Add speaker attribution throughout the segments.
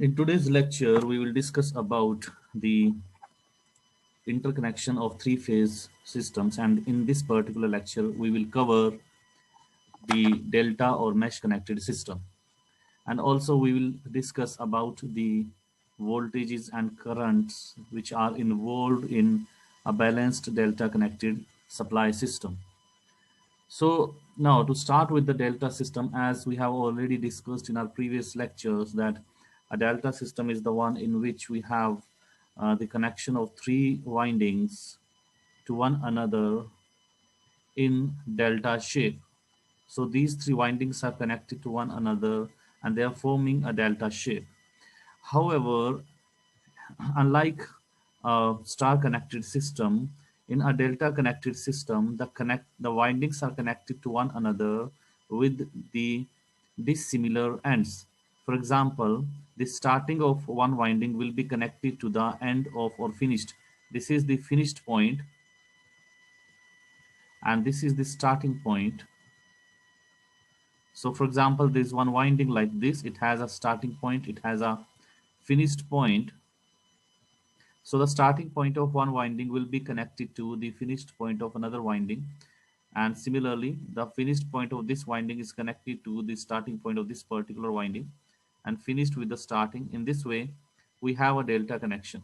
Speaker 1: In today's lecture, we will discuss about the interconnection of three-phase systems, and in this particular lecture, we will cover the delta or mesh connected system. And also we will discuss about the voltages and currents which are involved in a balanced delta connected supply system. So now to start with the delta system, as we have already discussed in our previous lectures, that a delta system is the one in which we have the connection of three windings to one another in delta shape. So these three windings are connected to one another and they are forming a delta shape. However, unlike a star connected system, in a delta connected system, the windings are connected to one another with the dissimilar ends. For example, the starting of one winding will be connected to the end of or finished. This is the finished point, and this is the starting point. So for example, there's one winding like this. It has a starting point, it has a finished point. So the starting point of one winding will be connected to the finished point of another winding. And similarly, the finished point of this winding is connected to the starting point of this particular winding and finished with the starting. In this way, we have a delta connection.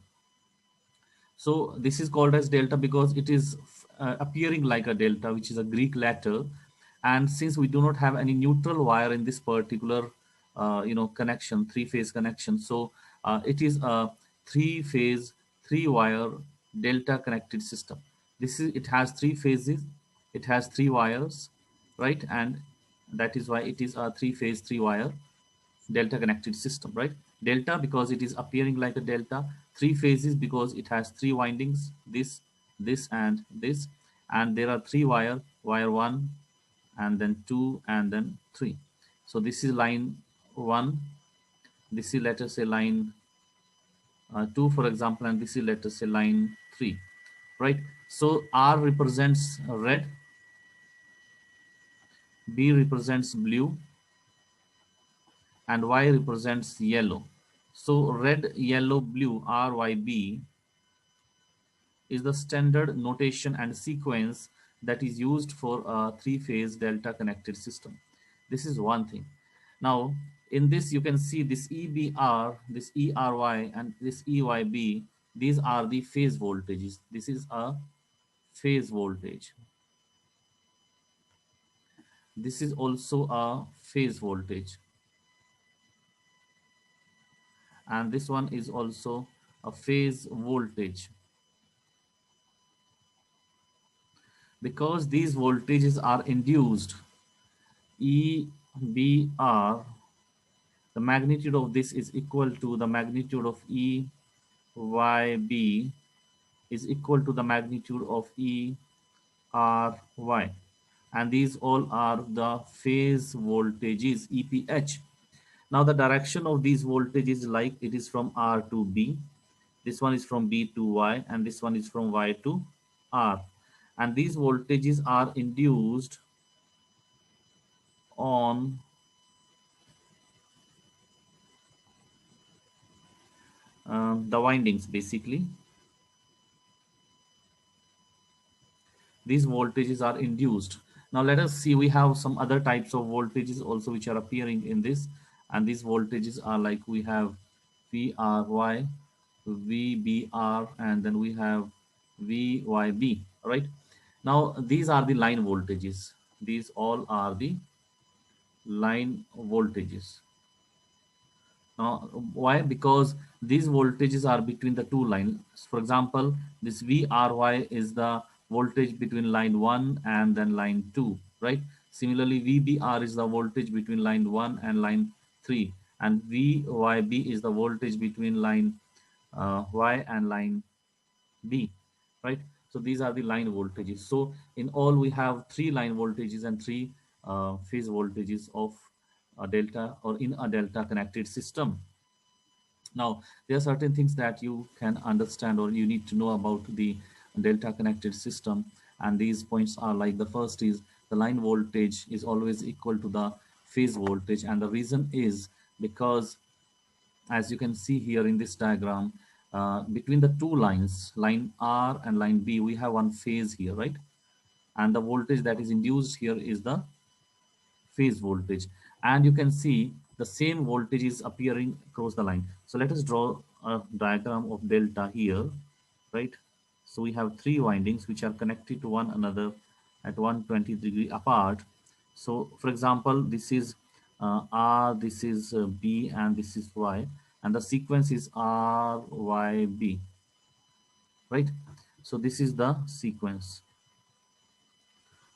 Speaker 1: So this is called as delta because it is appearing like a delta, which is a Greek letter. And since we do not have any neutral wire in this particular, connection, three-phase connection, so it is a three-phase, three-wire delta connected system. It has three phases, it has three wires, right? And that is why it is a three-phase, three-wire delta connected system, right? Delta because it is appearing like a delta, three phases because it has three windings, this and this, and there are three wire one and then two and then three. So this is line one, this is, let us say, line two, for example, and this is, let us say, line three, right? So R represents red, B represents blue, and Y represents yellow. So red, yellow, blue, RYB is the standard notation and sequence that is used for a three-phase delta connected system. This is one thing. Now, in this you can see this EBR, this ERY, and this EYB. These are the phase voltages. This is a phase voltage. This is also a phase voltage. And this one is also a phase voltage. Because these voltages are induced, EBR, the magnitude of this is equal to the magnitude of EYB is equal to the magnitude of ERY. And these all are the phase voltages, EPH. Now the direction of these voltages, like it is from R to B, this one is from B to Y, and this one is from Y to R. And these voltages are induced on the windings. Basically, these voltages are induced. Now let us see, we have some other types of voltages also which are appearing in this, and these voltages are like, we have VRY, VBR, and then we have VYB, right? Now these are the line voltages. These all are the line voltages. Now, why? Because these voltages are between the two lines. For example, this VRY is the voltage between line 1 and then line 2, right? Similarly, VBR is the voltage between line 1 and line 3. And VYB is the voltage between line Y and line B, right? So these are the line voltages. So in all, we have three line voltages and three phase voltages of a delta, or in a delta connected system. Now, there are certain things that you can understand or you need to know about the delta connected system. And these points are like, the first is the line voltage is always equal to the phase voltage. And the reason is because as you can see here in this diagram, between the two lines, line R and line B, we have one phase here, right? And the voltage that is induced here is the phase voltage, and you can see the same voltage is appearing across the line. So let us draw a diagram of delta here, right? So we have three windings which are connected to one another at 120-degree apart. So for example, this is R, this is B, and this is Y, and the sequence is R, Y, B, right? So this is the sequence.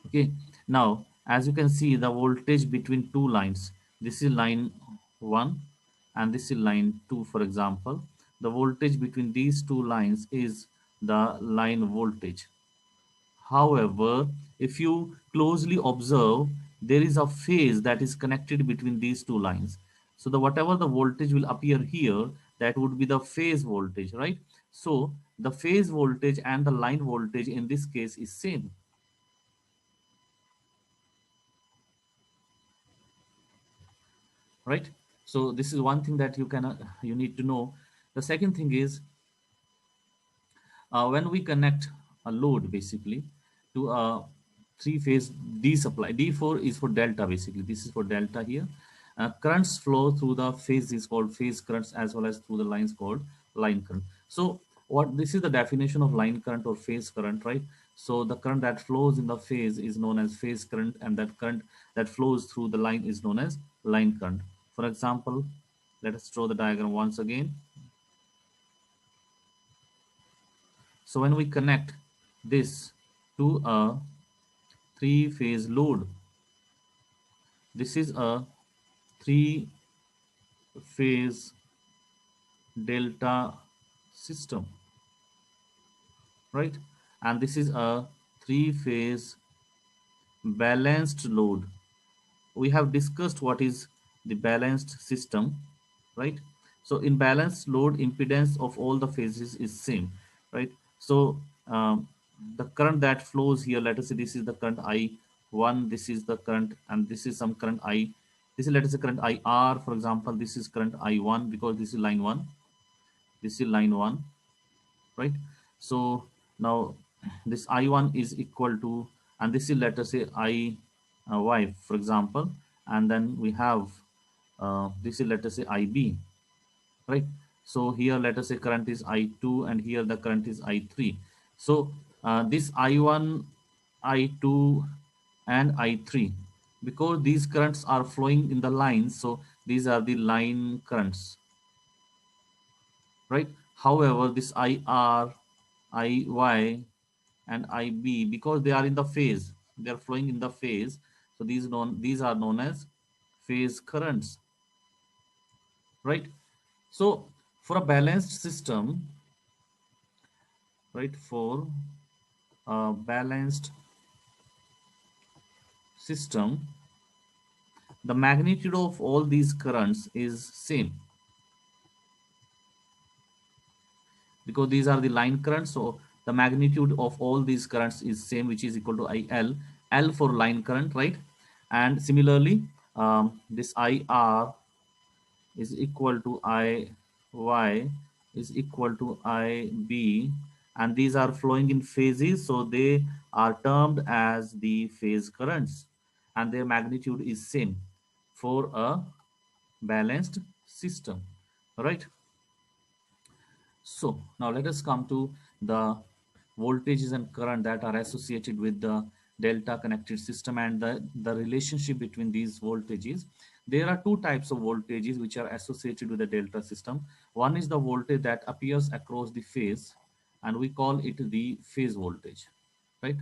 Speaker 1: Okay, now as you can see the voltage between two lines, this is line 1 and this is line 2, for example. The voltage between these two lines is the line voltage. However, if you closely observe, there is a phase that is connected between these two lines. So the whatever the voltage will appear here, that would be the phase voltage, right? So the phase voltage and the line voltage in this case is same, right? So this is one thing that you need to know. The second thing is, when we connect a load basically to a three phase D supply, D4 is for delta, basically this is for delta here. Currents flow through the phase is called phase currents, as well as through the lines called line current. So what this is the definition of line current or phase current, right? So the current that flows in the phase is known as phase current, and that current that flows through the line is known as line current. For example, let us draw the diagram once again. So when we connect this to a three-phase load, this is a three-phase delta system, right? And this is a three-phase balanced load. We have discussed what is the balanced system, right? So in balanced load, impedance of all the phases is same, right? So the current that flows here, let us say this is the current I1, this is the current, and this is some current I, this is let us say current IR, for example. This is current I1 because this is line 1, this is line 1, right? So now this I1 is equal to, and this is let us say I for example, and then we have this is let us say IB, right? So here let us say current is I2 and here the current is I3. So this I1, I2 and I3, because these currents are flowing in the lines, so these are the line currents, right? However, this IR, IY and IB, because they are in the phase, they are flowing in the phase, so these are known as phase currents, right? So for a balanced system, right, for a balanced system, the magnitude of all these currents is same, because these are the line currents. So the magnitude of all these currents is same, which is equal to IL, L for line current, right? And similarly, this IR is equal to IY is equal to IB, and these are flowing in phases, so they are termed as the phase currents, and their magnitude is same for a balanced system, right? So now let us come to the voltages and current that are associated with the delta connected system and the relationship between these voltages. There are two types of voltages which are associated with the delta system. One is the voltage that appears across the phase, and we call it the phase voltage, right?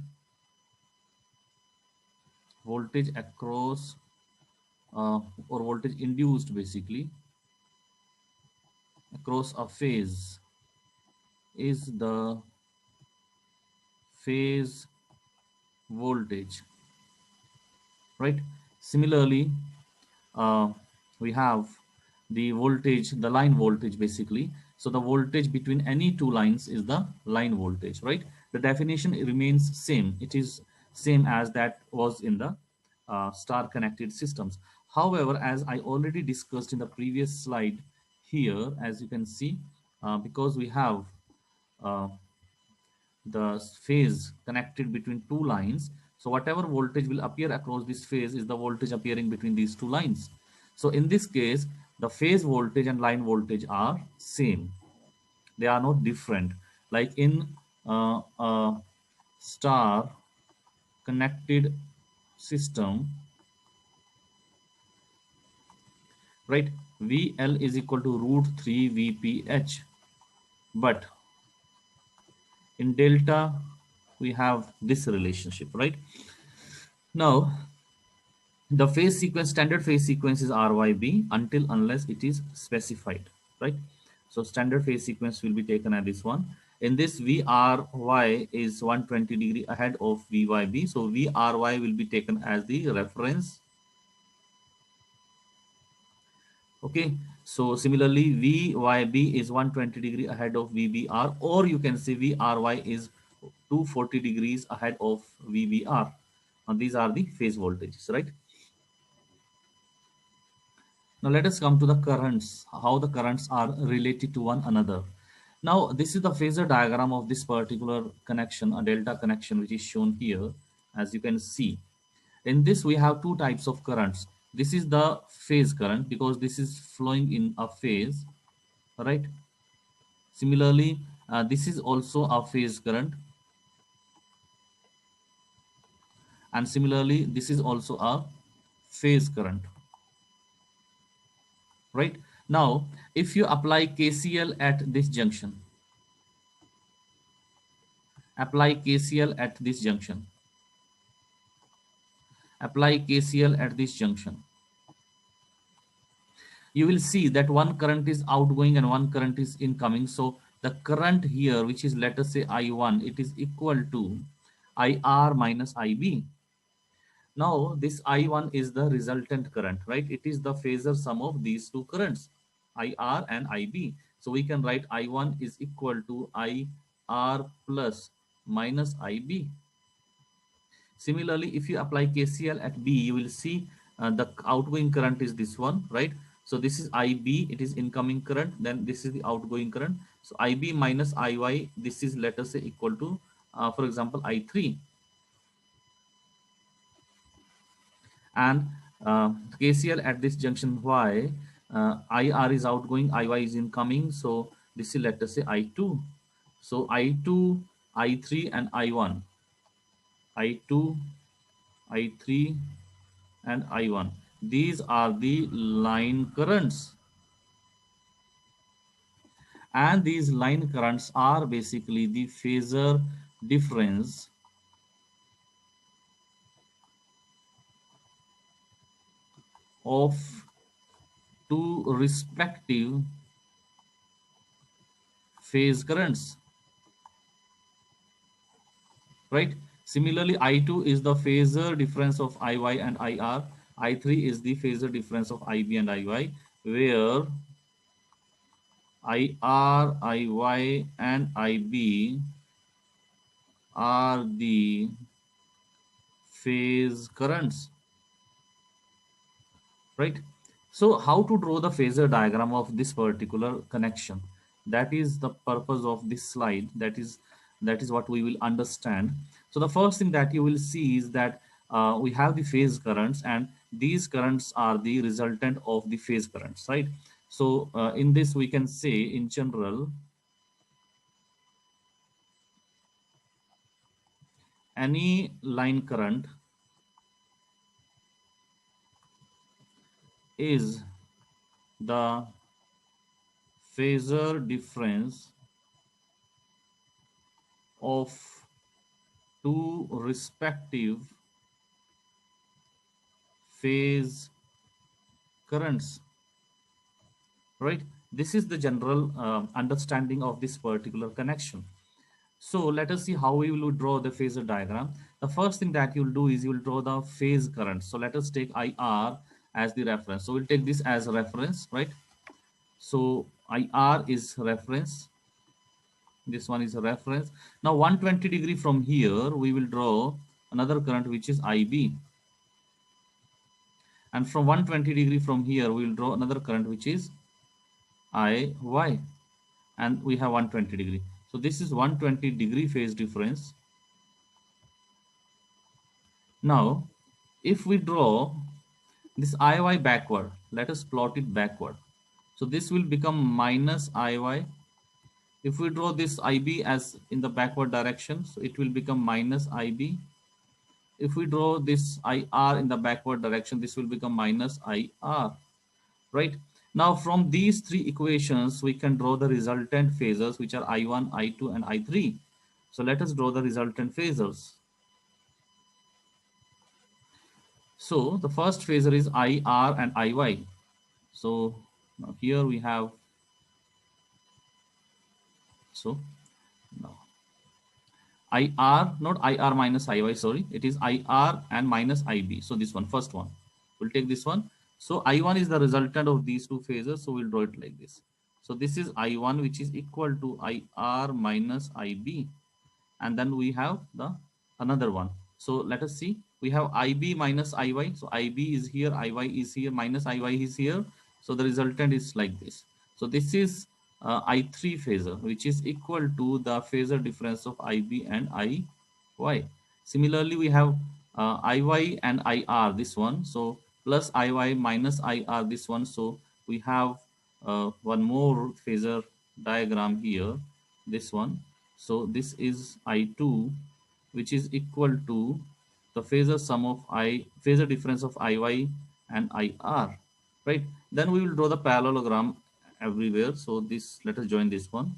Speaker 1: Voltage across or voltage induced basically across a phase is the phase voltage, right? Similarly, uh, we have the voltage, the line voltage basically. So the voltage between any two lines is the line voltage, right? The definition remains same. It is same as that was in the star connected systems. However, as I already discussed in the previous slide, here, as you can see, because we have uh, the phase connected between two lines, so whatever voltage will appear across this phase is the voltage appearing between these two lines. So in this case, the phase voltage and line voltage are same, they are not different. Like in a star connected system, right, VL is equal to root 3 VPH, but in delta we have this relationship, right? Now the phase sequence, standard phase sequence is RYB until unless it is specified, right? So standard phase sequence will be taken at this one. In this, VRY is 120 degree ahead of VYB. So VRY will be taken as the reference. Okay. So similarly, VYB is 120 degree ahead of VBR, or you can say VRY is 240 degrees ahead of VBR. And these are the phase voltages, right? Now let us come to the currents, how the currents are related to one another. Now this is the phasor diagram of this particular connection, a delta connection, which is shown here, as you can see. In this we have two types of currents. This is the phase current because this is flowing in a phase, right? Similarly, this is also a phase current, and similarly this is also a phase current, right? Now if you apply KCL at this junction, apply KCL at this junction, apply KCL at this junction, you will see that one current is outgoing and one current is incoming. So the current here, which is, let us say, I1, it is equal to IR minus IB. Now this I1 is the resultant current, right? It is the phasor sum of these two currents, IR and IB. So we can write I1 is equal to IR plus minus IB. Similarly, if you apply KCL at B, you will see the outgoing current is this one, right? So this is IB, it is incoming current, then this is the outgoing current. So IB minus IY, this is, let us say, equal to, for example, I3. And KCL at this junction Y, IR is outgoing, IY is incoming. So this is, let us say, I2. So I2, I3 and I1. I2, I3 and I1. These are the line currents. And these line currents are basically the phasor difference of two respective phase currents, right? Similarly, I2 is the phasor difference of IY and IR. I3 is the phasor difference of IB and IY, where IR, IY and IB are the phase currents, right? So how to draw the phasor diagram of this particular connection, that is the purpose of this slide, that is what we will understand. So the first thing that you will see is that we have the phase currents, and these currents are the resultant of the phase currents, right? So in this we can say, in general, any line current is the phasor difference of two respective phase currents, right? This is the general understanding of this particular connection. So let us see how we will draw the phasor diagram. The first thing that you'll do is you'll draw the phase current. So let us take IR as the reference. So we'll take this as a reference, right? So IR is reference, this one is a reference. Now 120 degree from here we will draw another current, which is IB, and from 120 degree from here we will draw another current, which is IY, and we have 120 degree. So this is 120 degree phase difference. Now, if we draw this IY backward, let us plot it backward. So this will become minus IY. If we draw this IB as in the backward direction, so it will become minus IB. If we draw this IR in the backward direction, this will become minus IR, right? Now from these three equations, we can draw the resultant phasors, which are I1, I2, and I3. So let us draw the resultant phasors. So the first phasor is IR and IY. So now here we have, so now IR, not IR minus IY, sorry, it is IR and minus IB. So this one, first one, we'll take this one. So I1 is the resultant of these two phases, so we'll draw it like this. So this is I1, which is equal to IR minus IB, and then we have the another one. So let us see, we have IB minus IY. So IB is here, IY is here, minus IY is here. So the resultant is like this. So this is I3 phasor, which is equal to the phasor difference of IB and IY. Similarly, we have IY and IR, this one. So plus IY minus IR, this one. So we have one more phasor diagram here, this one. So this is I2, which is equal to the phasor sum of phasor difference of IY and IR, right? Then we will draw the parallelogram everywhere. So this, let us join this one.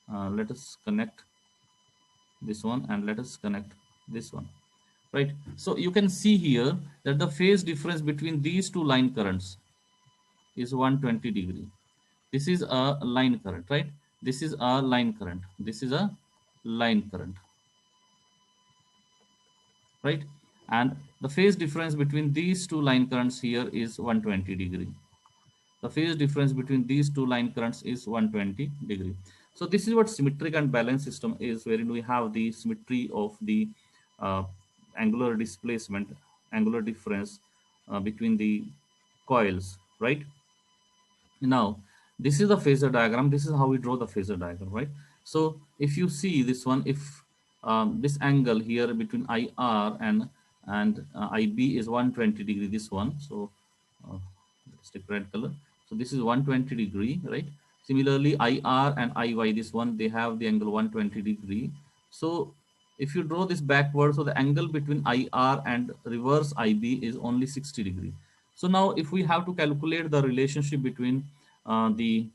Speaker 1: Let us connect this one, and let us connect this one, right? So you can see here that the phase difference between these two line currents is 120 degree. This is a line current, right? This is a line current. This is a line current, right? And the phase difference between these two line currents here is 120 degree. The phase difference between these two line currents is 120 degree. So this is what symmetric and balanced system is, wherein we have the symmetry of the uh, angular displacement, angular difference between the coils, right? Now, this is the phasor diagram. This is how we draw the phasor diagram, right? So if you see this one, if this angle here between IR and IB is 120 degree, this one. So let's take red color. So this is 120 degree, right? Similarly, IR and IY, this one, they have the angle 120 degree. So if you draw this backward, so the angle between IR and reverse IB is only 60 degree. So now if we have to calculate the relationship between the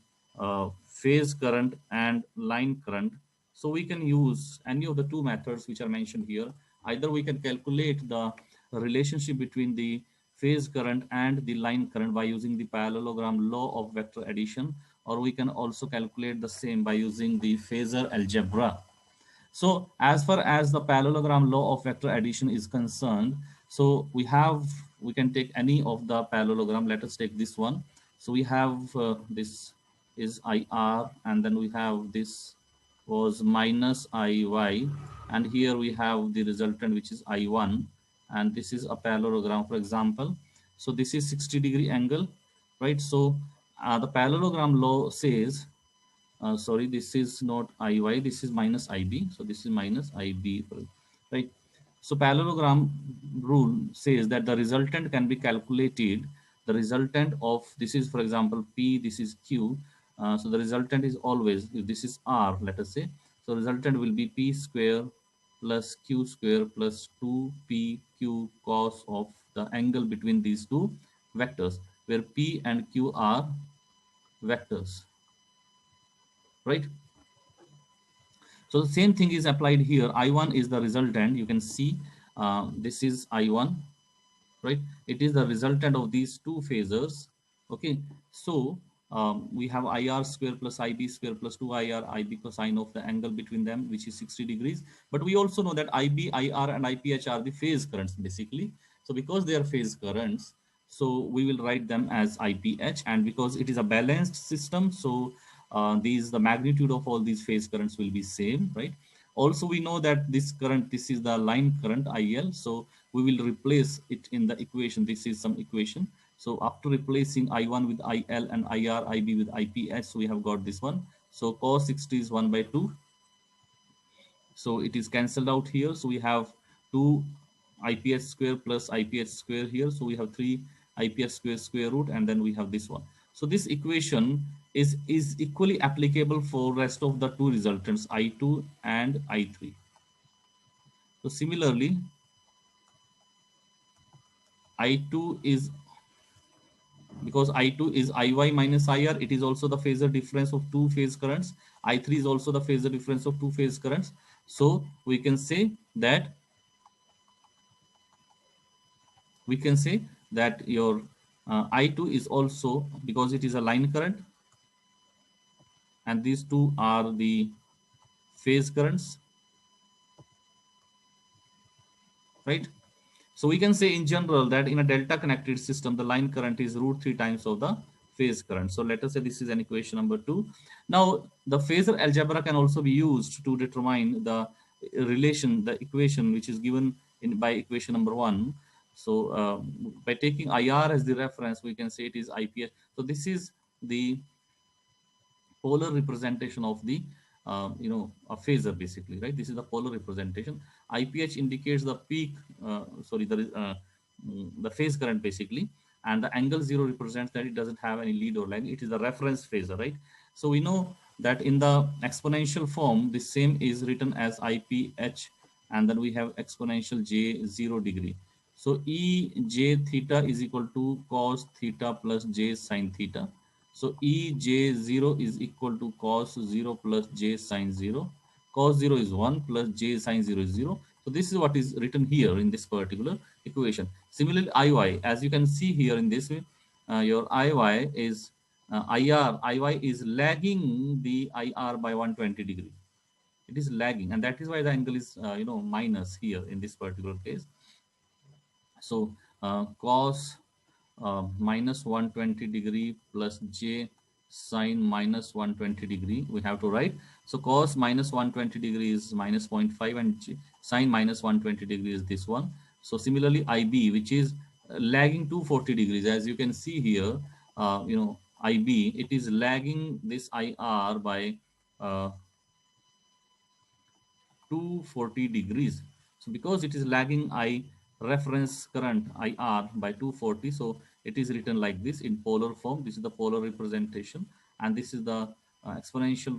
Speaker 1: phase current and line current, so we can use any of the two methods which are mentioned here. Either we can calculate the relationship between the phase current and the line current by using the parallelogram law of vector addition, or we can also calculate the same by using the phasor algebra. So as far as the parallelogram law of vector addition is concerned, so we can take any of the parallelogram. Let us take this one. So we have this is IR, and then we have this was minus IY, and here we have the resultant, which is I1, and this is a parallelogram, for example. So this is 60 degree angle, right? So the parallelogram law says, sorry, this is not IY, this is minus IB. So this is minus IB, right? So parallelogram rule says that the resultant can be calculated. The resultant of this is, for example, P, this is Q. So the resultant is always, if this is R, let us say, so resultant will be P square plus Q square plus 2PQ cos of the angle between these two vectors, where P and Q are vectors, right? So the same thing is applied here. I1 is the resultant. You can see this is I1, right? It is the resultant of these two phasors. Okay, so we have IR square plus IB square plus 2IR IB cosine of the angle between them, which is 60 degrees. But we also know that IB, IR, and IPH are the phase currents basically. So because they are phase currents, so we will write them as IPH, and because it is a balanced system, so the magnitude of all these phase currents will be same, right? Also, we know that this current, this is the line current IL, so we will replace it in the equation. This is some equation. So after replacing I1 with IL and IR, IB with IPH, so we have got this one. So cos 60 is 1 by 2. So it is cancelled out here. So we have 2 IPH square plus IPH square here. So we have 3 IPH square root, and then we have this one. So this equation is equally applicable for rest of the two resultants, I2 and I3. So similarly, I2 is, because I2 is Iy minus Ir, it is also the phasor difference of two phase currents. I3 is also the phasor difference of two phase currents. So we can say that your I2 is also, because it is a line current, and these two are the phase currents, right? So we can say in general that in a delta connected system, the line current is root 3 times of the phase current. So let us say this is an equation number 2. Now the phasor algebra can also be used to determine the relation, the equation which is given in by equation number 1. So by taking IR as the reference, we can say it is IPH. So this is the polar representation of the a phasor, basically, right? This is the polar representation. IPH indicates the peak, sorry, the phase current, basically, and the angle 0 represents that it doesn't have any lead or lag. It is the reference phasor, right? So we know that in the exponential form, the same is written as IPH, and then we have exponential j 0 degree. So E j theta is equal to cos theta plus j sine theta. So EJ0 is equal to cos 0 plus j sine 0. Cos 0 is 1 plus j sine 0 is 0. So this is what is written here in this particular equation. Similarly, IY, as you can see here in this way, your IY is IY is lagging the IR by 120 degree. It is lagging, and that is why the angle is minus here in this particular case. So cos minus 120 degree plus j sine minus 120 degree we have to write. So cos minus 120 degree is minus 0.5, and sine minus 120 degree is this one. So similarly, IB, which is lagging 240 degrees, as you can see here, IB, it is lagging this IR by 240 degrees. So because it is lagging I reference current IR by 240, so it is written like this in polar form. This is the polar representation, and this is the Cartesian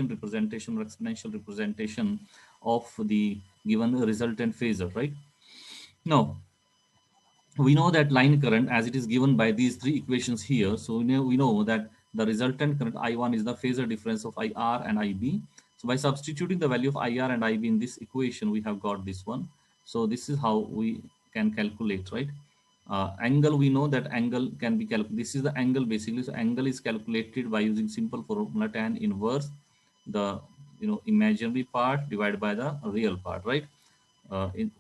Speaker 1: representation or exponential representation of the given resultant phasor, right? Now we know that line current, as it is given by these three equations here. So we know that the resultant current I1 is the phasor difference of IR and IB. So by substituting the value of IR and IB in this equation, we have got this one. So this is how we can calculate, right? Angle, we know that angle can be calculated. This is the angle, basically. So angle is calculated by using simple formula tan inverse the imaginary part divided by the real part, right?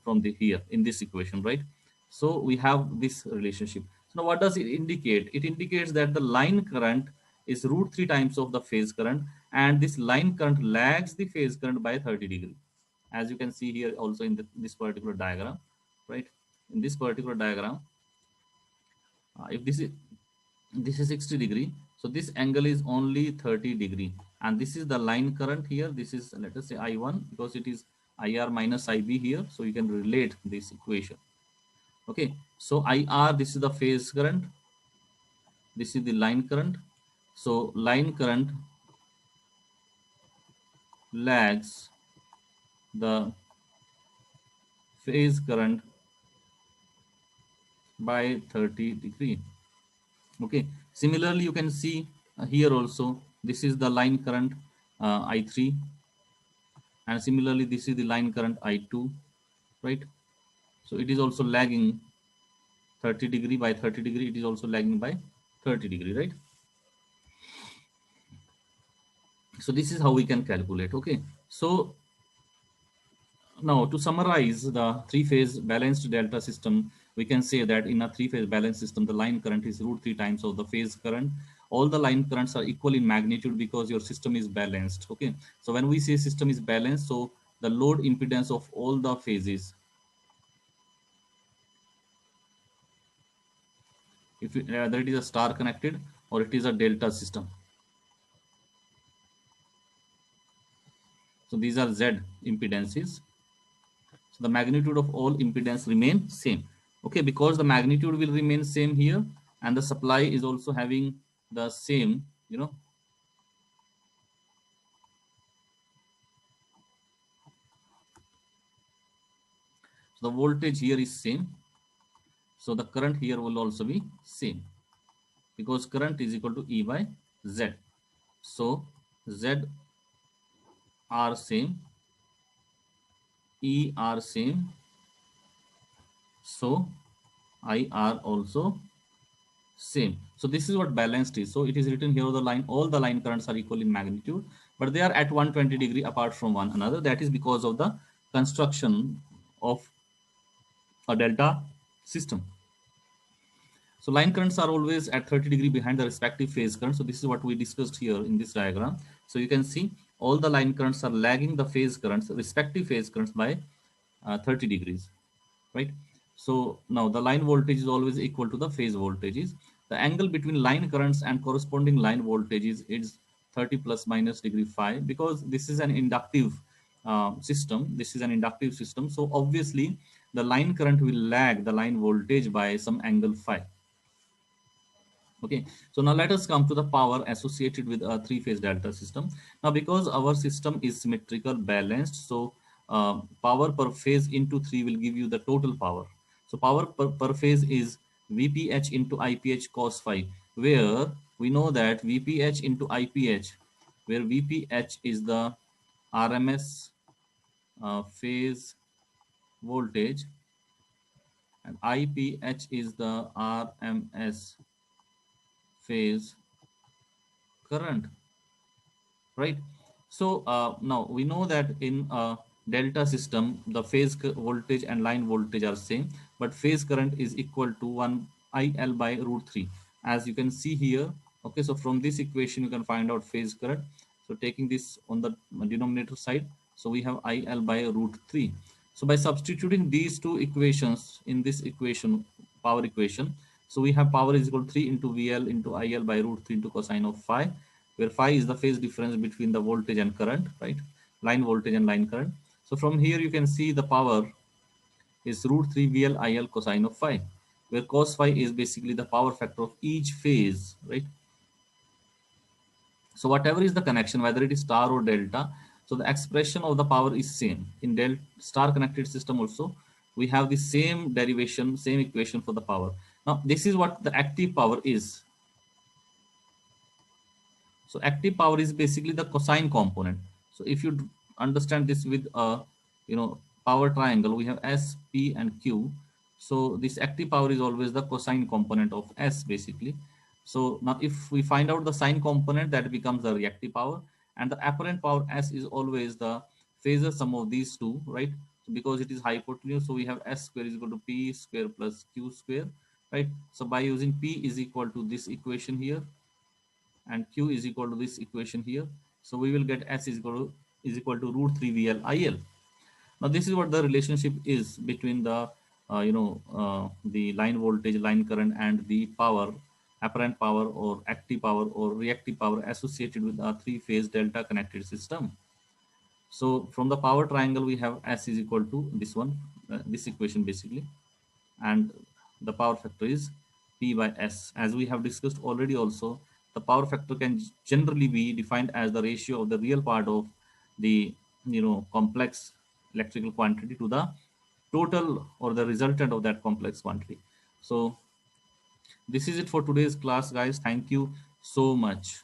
Speaker 1: From the here in this equation, right? So we have this relationship. So now what does it indicate? It indicates that the line current is root 3 times of the phase current, and this line current lags the phase current by 30 degree, as you can see here also in this particular diagram, right? In this particular diagram, if this is 60 degree, so this angle is only 30 degree, and this is the line current here. This is, let us say, I1, because it is IR minus IB here, so you can relate this equation. Okay, so IR, this is the phase current, this is the line current. So line current lags the phase current by 30 degree. Okay, similarly, you can see here also, this is the line current I3, and similarly this is the line current I2, right? So it is also lagging 30 degree by 30 degree. It is also lagging by 30 degree, right? So this is how we can calculate. Okay, so now to summarize the three-phase balanced delta system, we can say that in a three-phase balanced system, the line current is root 3 times of the phase current. All the line currents are equal in magnitude because your system is balanced. Okay, so when we say system is balanced, so the load impedance of all the phases if whether it is a star connected or it is a delta system. So these are Z impedances. So the magnitude of all impedance remain same. Okay, because the magnitude will remain same here, and the supply is also having the same, so the voltage here is same. So the current here will also be same, because current is equal to E by Z. So Z are same, E are same, so I are also same. So this is what balanced is. So it is written here, the line, all the line currents are equal in magnitude, but they are at 120 degree apart from one another. That is because of the construction of a delta system. So line currents are always at 30 degree behind the respective phase current. So this is what we discussed here in this diagram. So you can see all the line currents are lagging the phase currents, respective phase currents, by 30 degrees, right? So now the line voltage is always equal to the phase voltages. The angle between line currents and corresponding line voltages is 30 plus minus degree phi, because this is an inductive system. This is an inductive system. So obviously the line current will lag the line voltage by some angle phi. Okay, so now let us come to the power associated with a three-phase delta system. Now, because our system is symmetrical, balanced, so power per phase into 3 will give you the total power. So power per phase is VPH into IPH cos phi, where we know that VPH into IPH, where VPH is the RMS phase voltage and IPH is the RMS phase current, right? So now we know that in a delta system, the phase voltage and line voltage are same, but phase current is equal to 1 IL by root 3, as you can see here. Okay, so from this equation you can find out phase current. So taking this on the denominator side, so we have IL by root 3. So by substituting these two equations in this equation, power equation, so we have power is equal to 3 into VL into IL by root 3 into cosine of phi, where phi is the phase difference between the voltage and current, right? Line voltage and line current. So from here you can see the power is root 3 VL IL cosine of phi, where cos phi is basically the power factor of each phase, right? So whatever is the connection, whether it is star or delta, so the expression of the power is same. In delta star connected system also, we have the same derivation, same equation for the power. Now this is what the active power is. So active power is basically the cosine component. So if you understand this with a power triangle, we have S, P, and Q. So this active power is always the cosine component of S basically. So now if we find out the sine component, that becomes the reactive power, and the apparent power S is always the phasor sum of these two, right? So because it is hypotenuse, so we have S square is equal to P square plus Q square, right? So by using P is equal to this equation here, and Q is equal to this equation here. So we will get S is equal to root 3 VL IL. Now this is what the relationship is between the line voltage, line current, and the power, apparent power or active power or reactive power associated with a three-phase delta connected system. So from the power triangle, we have S is equal to this one, this equation basically, and the power factor is P by S. As we have discussed already also, the power factor can generally be defined as the ratio of the real part of the complex electrical quantity to the total or the resultant of that complex quantity. So this is it for today's class, guys. Thank you so much.